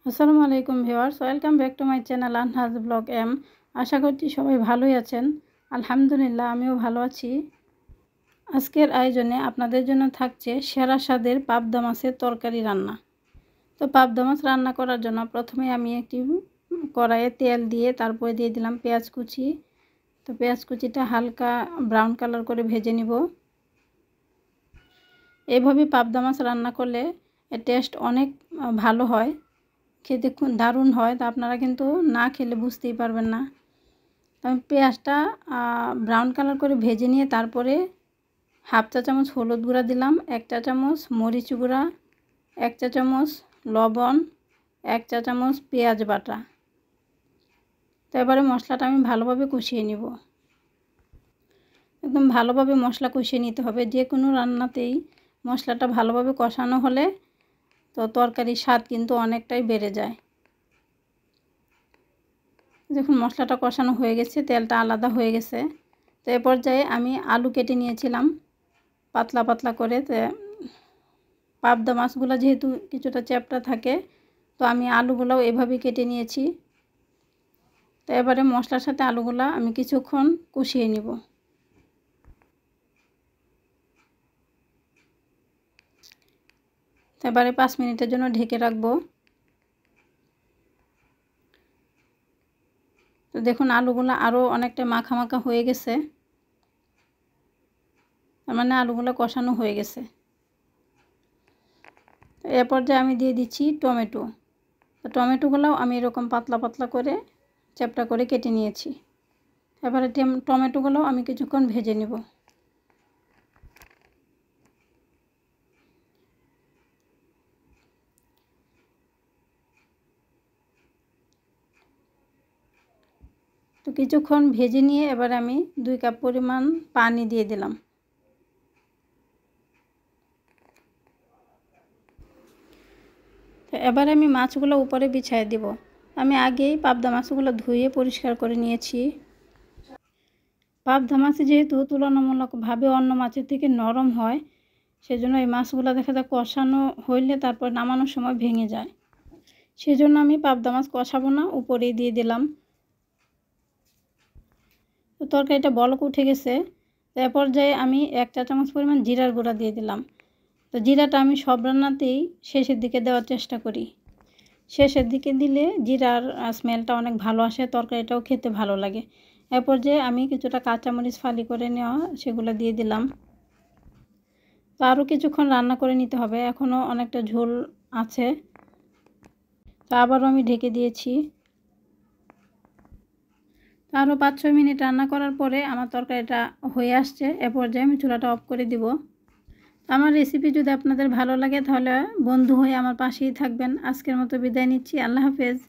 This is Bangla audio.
আসসালামু আলাইকুম viewers, welcome back to my channel আনহাজ ব্লগ এম। আশা করছি সবাই ভালোই আছেন। আলহামদুলিল্লাহ, আমিও ভালো আছি। আজকের আয়োজনে আপনাদের জন্য থাকছে সেরা স্বাদের পাবদা মাছের তরকারি রান্না। তো পাবদা মাছ রান্না করার জন্য প্রথমে আমি একটি কড়াইয়ে তেল দিয়ে তারপরে দিয়ে দিলাম পেঁয়াজ কুচি। তো পেঁয়াজ কুচিটা হালকা ব্রাউন কালার করে ভেজে নিব। এভাবে পাবদা মাছ রান্না করলে এর টেস্ট অনেক ভালো হয়, খেতে খুব দারুণ হয়। তো আপনারা কিন্তু না খেলে বুঝতেই পারবেন না। তো আমি পেঁয়াজটা ব্রাউন কালার করে ভেজে নিয়ে তারপরে হাফ চা চামচ হলুদ গুঁড়া দিলাম, 1 চা চামচ মরিচ গুঁড়া, 1 চা চামচ লবণ, 1 চা চামচ পেঁয়াজ বাটা। তো এবারে মশলাটা আমি ভালোভাবে কষিয়ে নিব। একদম ভালোভাবে মশলা কষিয়ে নিতে হবে। যে কোনো রান্নাতেই মশলাটা ভালোভাবে কষানো হলে তো তরকারির স্বাদ কিন্তু অনেকটাই বেড়ে যায়। দেখুন মশলাটা কষানো হয়ে গেছে, তেলটা আলাদা হয়ে গেছে। তো এ পর্যায়ে আমি আলু কেটে নিয়েছিলাম পাতলা পাতলা করে। তো পাবদা মাছগুলো যেহেতু কিছুটা চ্যাপ্টা থাকে, তো আমি আলুগুলোও এভাবেই কেটে নিয়েছি। তো এবারে মশলার সাথে আলুগুলো আমি কিছুক্ষণ কষিয়ে নিব। তো এবারে 5 মিনিটের জন্য ঢেকে রাখবো। তো দেখুন আলুগুলো আরও অনেকটা মাখা মাখা হয়ে গেছে, তার মানে আলুগুলো কষানো হয়ে গেছে। এ পর্যায়ে আমি দিয়ে দিচ্ছি টমেটো। তো টমেটোগুলোও আমি এরকম পাতলা পাতলা করে চ্যাপ্টা করে কেটে নিয়েছি। এবারে টমেটোগুলোও আমি কিছুক্ষণ ভেজে নেব। তো কিছুক্ষণ ভেজে নিয়ে এবার আমি 2 কাপ পরিমাণ পানি দিয়ে দিলাম। তো এবার আমি মাছগুলো উপরে বিছিয়ে দেব। আমি আগেই পাবদা মাছগুলো ধুয়ে পরিষ্কার করে নিয়েছি। পাবদা মাছ যেহেতু তুলনামূলকভাবে অন্য মাছের থেকে নরম হয়, সেজন্য এই মাছগুলো দেখা যায় কষানো হইলে তারপর নামানোর সময় ভেঙে যায়। সেজন্য আমি পাবদা মাছ কষাবো না, উপরেই দিয়ে দিলাম। তো তরকারিটা বলক উঠে গেছে। তো এ পর্যায়ে আমি 1 চা চামচ পরিমাণ জিরার গুঁড়া দিয়ে দিলাম। তো জিরাটা আমি সব রান্নাতেই শেষের দিকে দেওয়ার চেষ্টা করি। শেষের দিকে দিলে জিরার স্মেলটা অনেক ভালো আসে, তরকারিটাও খেতে ভালো লাগে। এ পর্যায়ে আমি কিছুটা কাঁচামরিচ ফালি করে নেওয়া সেগুলো দিয়ে দিলাম। তো আরও কিছুক্ষণ রান্না করে নিতে হবে, এখনও অনেকটা ঝোল আছে। তো আবারও আমি ঢেকে দিয়েছি। আরও 5-6 মিনিট রান্না করার পরে আমার তরকারিটা হয়ে আসছে। এ পর্যায়ে আমি চুলাটা অফ করে দিব। আমার রেসিপি যদি আপনাদের ভালো লাগে তাহলে বন্ধু হয়ে আমার পাশেই থাকবেন। আজকের মতো বিদায় নিচ্ছি। আল্লাহ হাফেজ।